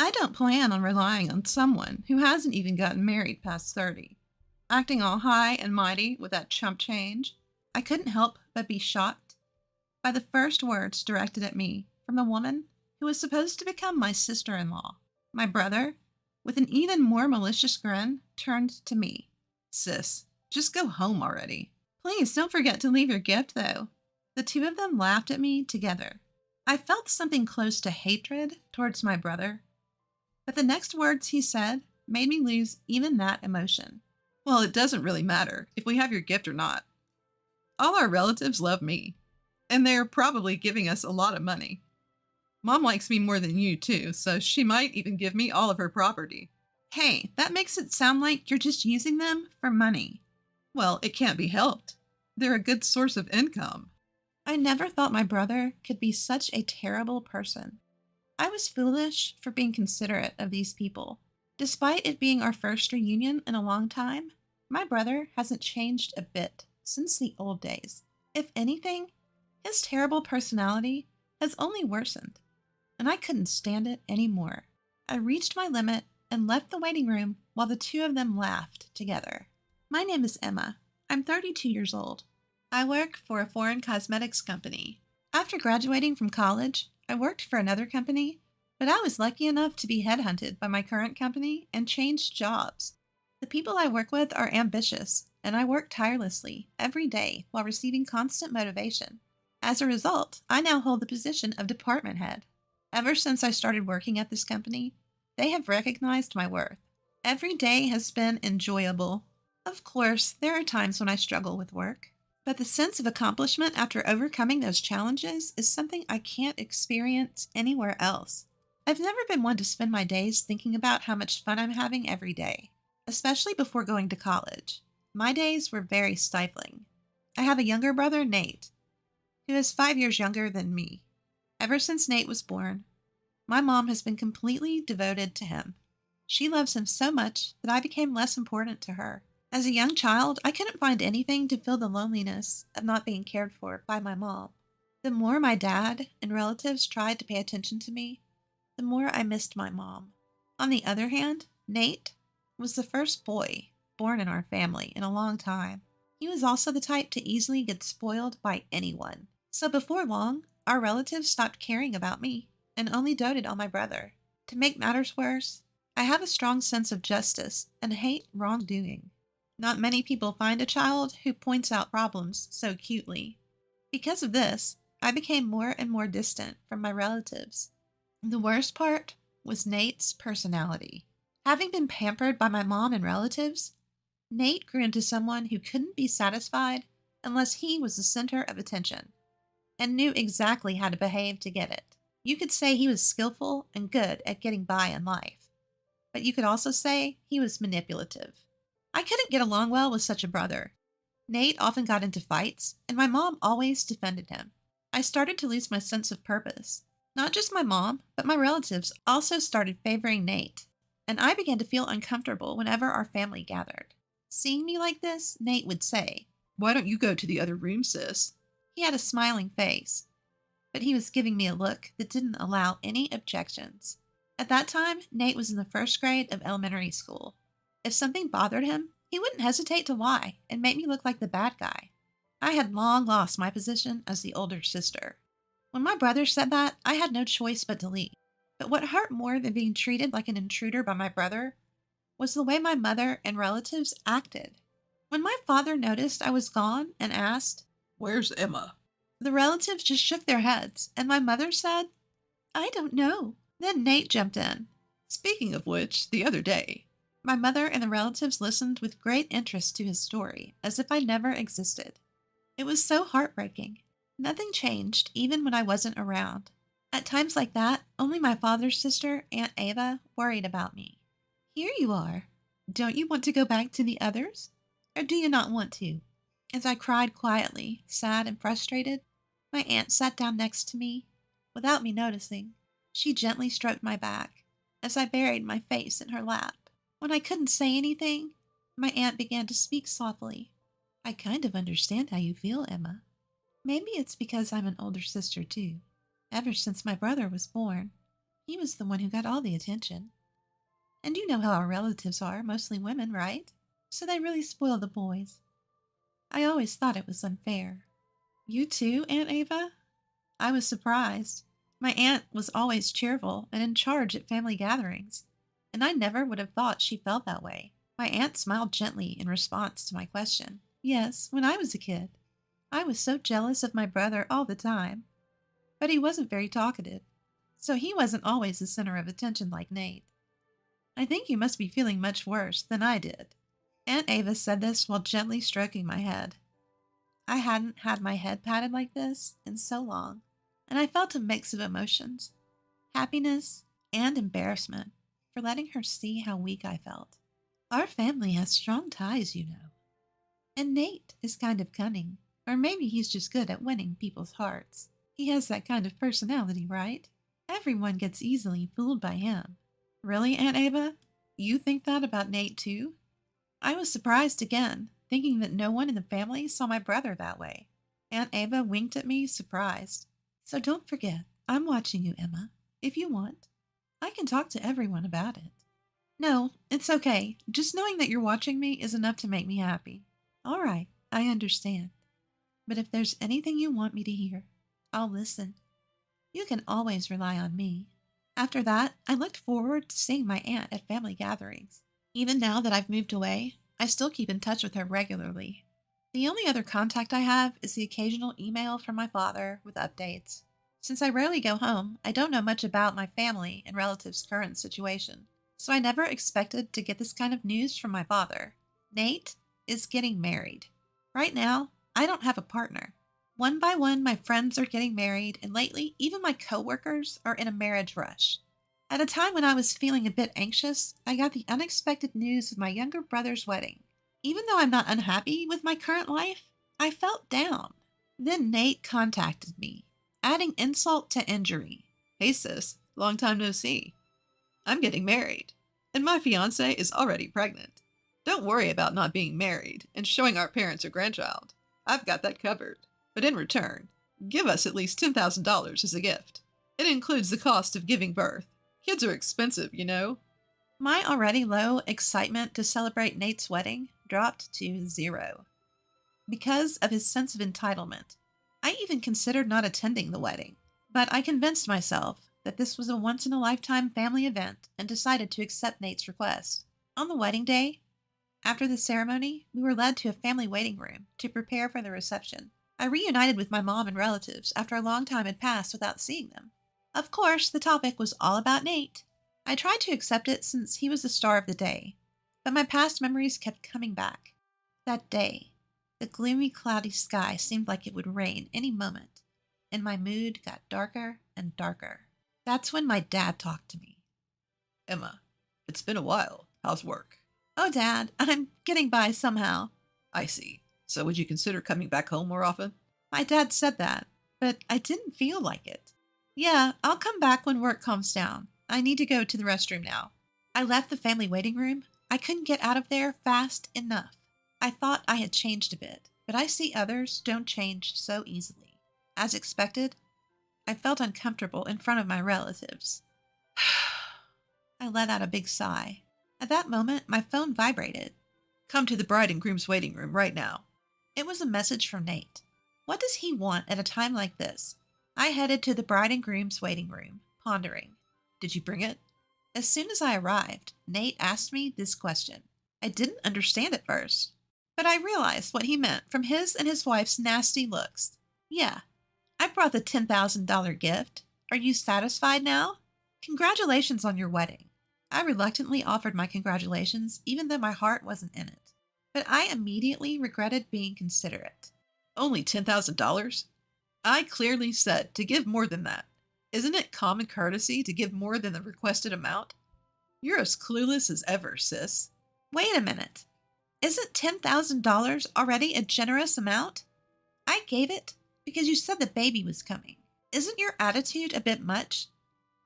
I don't plan on relying on someone who hasn't even gotten married past 30. Acting all high and mighty with that chump change, I couldn't help but be shocked by the first words directed at me from the woman who was supposed to become my sister in law. My brother, with an even more malicious grin, turned to me. Sis, just go home already. Please don't forget to leave your gift, though. The two of them laughed at me together. I felt something close to hatred towards my brother, but the next words he said made me lose even that emotion. Well, it doesn't really matter if we have your gift or not. All our relatives love me, and they're probably giving us a lot of money. Mom likes me more than you, too, so she might even give me all of her property. Hey, that makes it sound like you're just using them for money. Well, it can't be helped. They're a good source of income. I never thought my brother could be such a terrible person. I was foolish for being considerate of these people. Despite it being our first reunion in a long time, my brother hasn't changed a bit since the old days. If anything, his terrible personality has only worsened, and I couldn't stand it anymore. I reached my limit and left the waiting room while the two of them laughed together. My name is Emma. I'm 32 years old. I work for a foreign cosmetics company. After graduating from college, I worked for another company, but I was lucky enough to be headhunted by my current company and changed jobs. The people I work with are ambitious, and I work tirelessly every day while receiving constant motivation. As a result, I now hold the position of department head. Ever since I started working at this company, they have recognized my worth. Every day has been enjoyable. Of course, there are times when I struggle with work, but the sense of accomplishment after overcoming those challenges is something I can't experience anywhere else. I've never been one to spend my days thinking about how much fun I'm having every day, especially before going to college. My days were very stifling. I have a younger brother, Nate, who is 5 years younger than me. Ever since Nate was born, my mom has been completely devoted to him. She loves him so much that I became less important to her. As a young child, I couldn't find anything to fill the loneliness of not being cared for by my mom. The more my dad and relatives tried to pay attention to me, the more I missed my mom. On the other hand, Nate was the first boy born in our family in a long time. He was also the type to easily get spoiled by anyone. So before long, our relatives stopped caring about me and only doted on my brother. To make matters worse, I have a strong sense of justice and hate wrongdoing. Not many people find a child who points out problems so cutely. Because of this, I became more and more distant from my relatives. The worst part was Nate's personality. Having been pampered by my mom and relatives, Nate grew into someone who couldn't be satisfied unless he was the center of attention, and knew exactly how to behave to get it. You could say he was skillful and good at getting by in life, but you could also say he was manipulative. I couldn't get along well with such a brother. Nate often got into fights, and my mom always defended him. I started to lose my sense of purpose. Not just my mom, but my relatives also started favoring Nate, and I began to feel uncomfortable whenever our family gathered. Seeing me like this, Nate would say, "Why don't you go to the other room, sis?" He had a smiling face, but he was giving me a look that didn't allow any objections. At that time, Nate was in the first grade of elementary school. If something bothered him, he wouldn't hesitate to lie and make me look like the bad guy. I had long lost my position as the older sister. When my brother said that, I had no choice but to leave. But what hurt more than being treated like an intruder by my brother was the way my mother and relatives acted. When my father noticed I was gone and asked, "Where's Emma?" the relatives just shook their heads, and my mother said, "I don't know." Then Nate jumped in. Speaking of which, the other day, my mother and the relatives listened with great interest to his story, as if I never existed. It was so heartbreaking. Nothing changed, even when I wasn't around. At times like that, only my father's sister, Aunt Ava, worried about me. "Here you are. Don't you want to go back to the others? Or do you not want to?" As I cried quietly, sad and frustrated, my aunt sat down next to me, without me noticing. She gently stroked my back, as I buried my face in her lap. When I couldn't say anything, my aunt began to speak softly. "I kind of understand how you feel, Emma. Maybe it's because I'm an older sister, too. Ever since my brother was born, He was the one who got all the attention. And you know how our relatives are, mostly women, right? So they really spoil the boys. I always thought it was unfair. You too, Aunt Ava? I was surprised. My aunt was always cheerful and in charge at family gatherings, and I never would have thought she felt that way. My aunt smiled gently in response to my question. Yes, when I was a kid. I was so jealous of my brother all the time, but he wasn't very talkative, so he wasn't always the center of attention like Nate. I think you must be feeling much worse than I did. Aunt Ava said this while gently stroking my head. I hadn't had my head patted like this in so long, and I felt a mix of emotions, happiness and embarrassment for letting her see how weak I felt. Our family has strong ties, you know. And Nate is kind of cunning, or maybe he's just good at winning people's hearts. He has that kind of personality, right? Everyone gets easily fooled by him. Really, Aunt Ava? You think that about Nate too? I was surprised again, thinking that no one in the family saw my brother that way. Aunt Ava winked at me, surprised. So don't forget, I'm watching you, Emma. If you want, I can talk to everyone about it. No, it's okay. Just knowing that you're watching me is enough to make me happy. All right, I understand. But if there's anything you want me to hear, I'll listen. You can always rely on me. After that, I looked forward to seeing my aunt at family gatherings. Even now that I've moved away, I still keep in touch with her regularly. The only other contact I have is the occasional email from my father with updates. Since I rarely go home, I don't know much about my family and relatives' current situation, so I never expected to get this kind of news from my father. Nate is getting married. Right now, I don't have a partner. One by one, my friends are getting married, and lately, even my coworkers are in a marriage rush. At a time when I was feeling a bit anxious, I got the unexpected news of my younger brother's wedding. Even though I'm not unhappy with my current life, I felt down. Then Nate contacted me, adding insult to injury. Hey sis, long time no see. I'm getting married, and my fiancée is already pregnant. Don't worry about not being married and showing our parents your grandchild. I've got that covered. But in return, give us at least $10,000 as a gift. It includes the cost of giving birth. Kids are expensive, you know. My already low excitement to celebrate Nate's wedding dropped to zero. Because of his sense of entitlement, I even considered not attending the wedding. But I convinced myself that this was a once-in-a-lifetime family event and decided to accept Nate's request. On the wedding day, after the ceremony, we were led to a family waiting room to prepare for the reception. I reunited with my mom and relatives after a long time had passed without seeing them. Of course, the topic was all about Nate. I tried to accept it since he was the star of the day, but my past memories kept coming back. That day, the gloomy, cloudy sky seemed like it would rain any moment, and my mood got darker and darker. That's when my dad talked to me. Emma, it's been a while. How's work? Oh, Dad, I'm getting by somehow. I see. So would you consider coming back home more often? My dad said that, but I didn't feel like it. Yeah, I'll come back when work calms down. I need to go to the restroom now. I left the family waiting room. I couldn't get out of there fast enough. I thought I had changed a bit, but I see others don't change so easily. As expected, I felt uncomfortable in front of my relatives. I let out a big sigh. At that moment, my phone vibrated. Come to the bride and groom's waiting room right now. It was a message from Nate. What does he want at a time like this? I headed to the bride and groom's waiting room, pondering. Did you bring it? As soon as I arrived, Nate asked me this question. I didn't understand at first, but I realized what he meant from his and his wife's nasty looks. Yeah, I brought the $10,000 gift. Are you satisfied now? Congratulations on your wedding. I reluctantly offered my congratulations, even though my heart wasn't in it. But I immediately regretted being considerate. Only $10,000? I clearly said to give more than that. Isn't it common courtesy to give more than the requested amount? You're as clueless as ever, sis. Wait a minute. Isn't $10,000 already a generous amount? I gave it because you said the baby was coming. Isn't your attitude a bit much?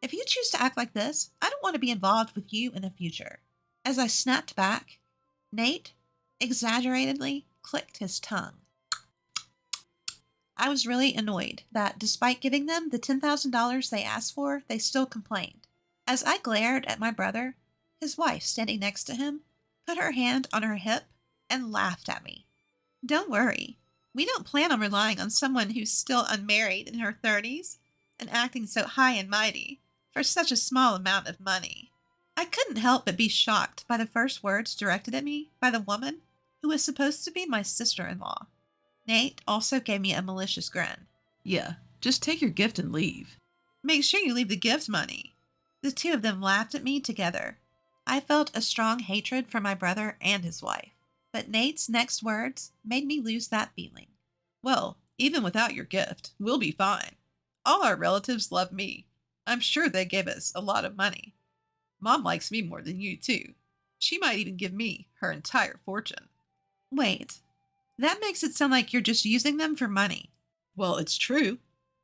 If you choose to act like this, I don't want to be involved with you in the future. As I snapped back, Nate exaggeratedly clicked his tongue. I was really annoyed that despite giving them the $10,000 they asked for, they still complained. As I glared at my brother, his wife standing next to him put her hand on her hip and laughed at me. Don't worry. We don't plan on relying on someone who's still unmarried in her 30s and acting so high and mighty for such a small amount of money. I couldn't help but be shocked by the first words directed at me by the woman who was supposed to be my sister in law. Nate also gave me a malicious grin. Yeah, just take your gift and leave. Make sure you leave the gift money. The two of them laughed at me together. I felt a strong hatred for my brother and his wife, but Nate's next words made me lose that feeling. Well, even without your gift, we'll be fine. All our relatives love me. I'm sure they gave us a lot of money. Mom likes me more than you, too. She might even give me her entire fortune. Wait, that makes it sound like you're just using them for money. Well, it's true.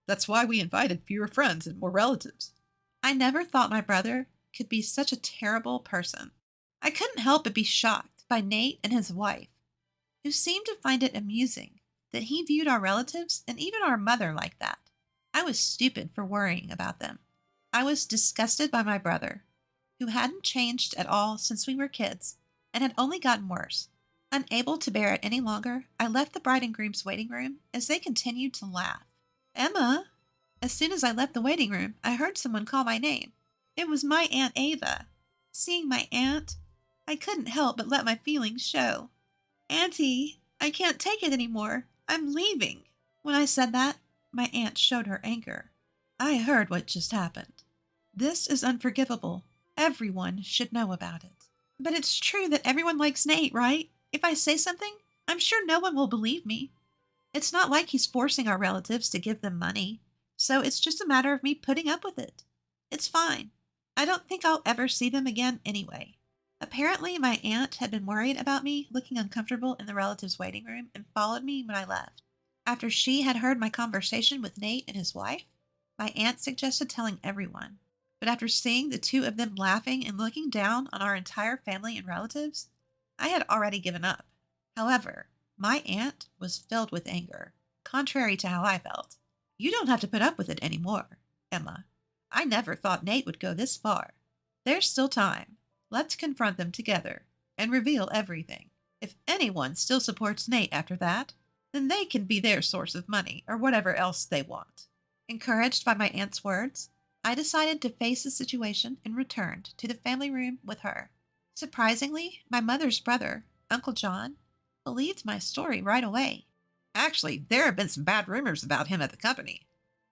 That's why we invited fewer friends and more relatives. I never thought my brother could be such a terrible person. I couldn't help but be shocked by Nate and his wife, who seemed to find it amusing that he viewed our relatives and even our mother like that. I was stupid for worrying about them. I was disgusted by my brother, who hadn't changed at all since we were kids and had only gotten worse. Unable to bear it any longer, I left the bride and groom's waiting room as they continued to laugh. Emma! As soon as I left the waiting room, I heard someone call my name. It was my Aunt Ava. Seeing my aunt, I couldn't help but let my feelings show. Auntie, I can't take it anymore. I'm leaving. When I said that, my aunt showed her anger. I heard what just happened. This is unforgivable. Everyone should know about it. But it's true that everyone likes Nate, right? If I say something, I'm sure no one will believe me. It's not like he's forcing our relatives to give them money, so it's just a matter of me putting up with it. It's fine. I don't think I'll ever see them again anyway. Apparently, my aunt had been worried about me looking uncomfortable in the relatives' waiting room and followed me when I left. After she had heard my conversation with Nate and his wife, my aunt suggested telling everyone. But after seeing the two of them laughing and looking down on our entire family and relatives, I had already given up. However, my aunt was filled with anger, contrary to how I felt. You don't have to put up with it anymore, Emma. I never thought Nate would go this far. There's still time. Let's confront them together and reveal everything. If anyone still supports Nate after that, then they can be their source of money or whatever else they want. Encouraged by my aunt's words, I decided to face the situation and returned to the family room with her. Surprisingly, my mother's brother, Uncle John, believed my story right away. Actually, there have been some bad rumors about him at the company.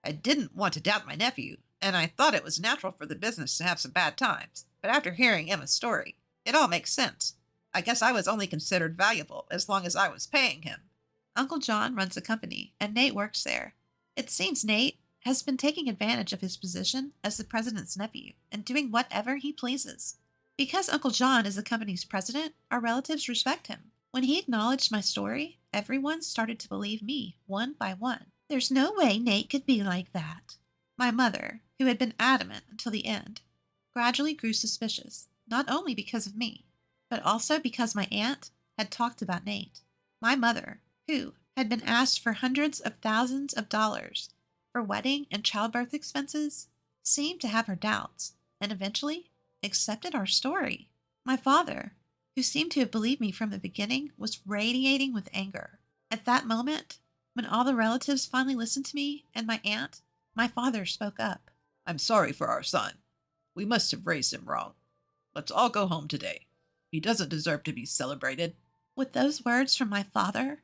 I didn't want to doubt my nephew, and I thought it was natural for the business to have some bad times. But after hearing Emma's story, it all makes sense. I guess I was only considered valuable as long as I was paying him. Uncle John runs a company, and Nate works there. It seems Nate has been taking advantage of his position as the president's nephew and doing whatever he pleases. Because Uncle John is the company's president, our relatives respect him. When he acknowledged my story, everyone started to believe me one by one. There's no way Nate could be like that. My mother, who had been adamant until the end, gradually grew suspicious, not only because of me, but also because my aunt had talked about Nate. My mother, who had been asked for hundreds of thousands of dollars for wedding and childbirth expenses, seemed to have her doubts and eventually accepted our story. My father, who seemed to have believed me from the beginning, was radiating with anger. At that moment, when all the relatives finally listened to me and my aunt, my father spoke up. I'm sorry for our son. We must have raised him wrong. Let's all go home today. He doesn't deserve to be celebrated. With those words from my father,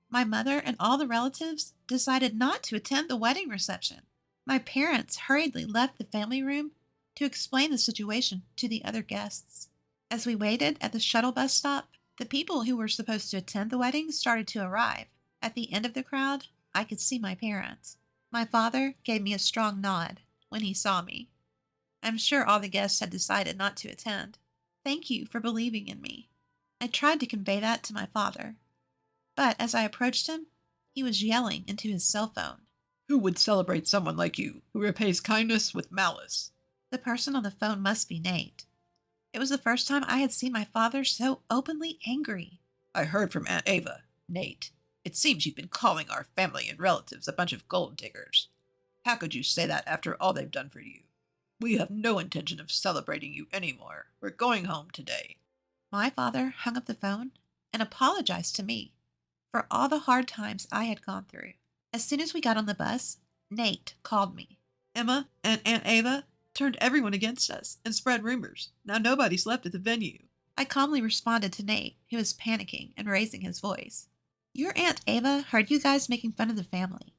my mother and all the relatives decided not to attend the wedding reception. My parents hurriedly left the family room to explain the situation to the other guests. As we waited at the shuttle bus stop, the people who were supposed to attend the wedding started to arrive. At the end of the crowd, I could see my parents. My father gave me a strong nod when he saw me. I'm sure all the guests had decided not to attend. Thank you for believing in me. I tried to convey that to my father. But as I approached him, he was yelling into his cell phone. Who would celebrate someone like you, who repays kindness with malice? The person on the phone must be Nate. It was the first time I had seen my father so openly angry. I heard from Aunt Ava. Nate, it seems you've been calling our family and relatives a bunch of gold diggers. How could you say that after all they've done for you? We have no intention of celebrating you anymore. We're going home today. My father hung up the phone and apologized to me for all the hard times I had gone through. As soon as we got on the bus, Nate called me. Emma and Aunt Ava turned everyone against us and spread rumors. Now nobody's left at the venue. I calmly responded to Nate, who was panicking and raising his voice. Your Aunt Ava heard you guys making fun of the family.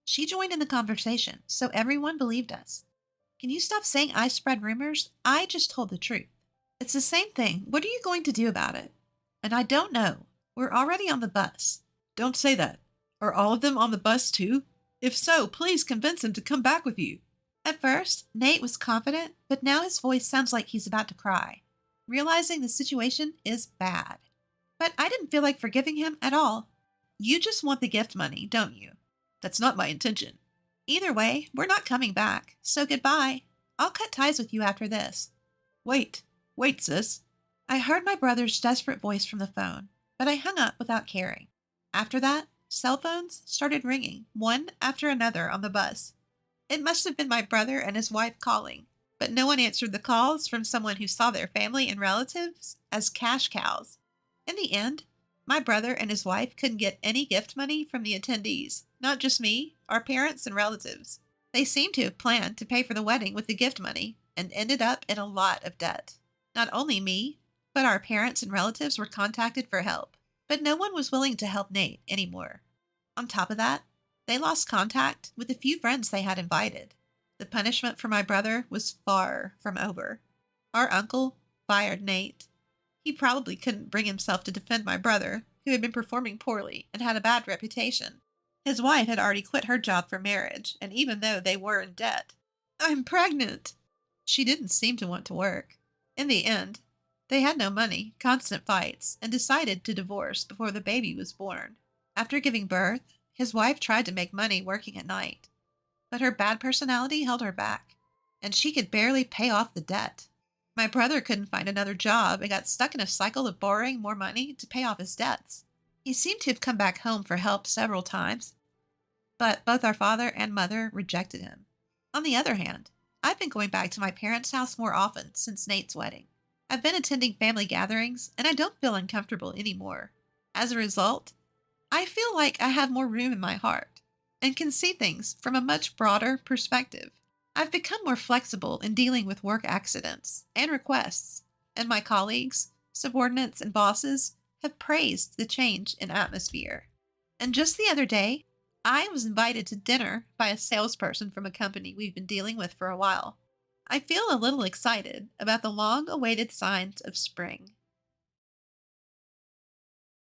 She joined in the conversation, so everyone believed us. Can you stop saying I spread rumors? I just told the truth. It's the same thing. What are you going to do about it? And I don't know. We're already on the bus. Don't say that. Are all of them on the bus too? If so, please convince him to come back with you. At first, Nate was confident, but now his voice sounds like he's about to cry, realizing the situation is bad. But I didn't feel like forgiving him at all. You just want the gift money, don't you? That's not my intention. Either way, we're not coming back, so goodbye. I'll cut ties with you after this. Wait, sis. I heard my brother's desperate voice from the phone, but I hung up without caring. After that, cell phones started ringing, one after another on the bus. It must have been my brother and his wife calling, but no one answered the calls from someone who saw their family and relatives as cash cows. In the end, my brother and his wife couldn't get any gift money from the attendees, not just me, our parents and relatives. They seemed to have planned to pay for the wedding with the gift money and ended up in a lot of debt. Not only me, but our parents and relatives were contacted for help, but no one was willing to help Nate anymore. On top of that, they lost contact with the few friends they had invited. The punishment for my brother was far from over. Our uncle fired Nate. He probably couldn't bring himself to defend my brother, who had been performing poorly and had a bad reputation. His wife had already quit her job for marriage, and even though they were in debt, I'm pregnant. She didn't seem to want to work. In the end, they had no money, constant fights, and decided to divorce before the baby was born. After giving birth, his wife tried to make money working at night, but her bad personality held her back, and she could barely pay off the debt. My brother couldn't find another job and got stuck in a cycle of borrowing more money to pay off his debts. He seemed to have come back home for help several times, but both our father and mother rejected him. On the other hand, I've been going back to my parents' house more often since Nate's wedding. I've been attending family gatherings, and I don't feel uncomfortable anymore. As a result, I feel like I have more room in my heart and can see things from a much broader perspective. I've become more flexible in dealing with work accidents and requests, and my colleagues, subordinates, and bosses have praised the change in atmosphere. And just the other day, I was invited to dinner by a salesperson from a company we've been dealing with for a while. I feel a little excited about the long-awaited signs of spring.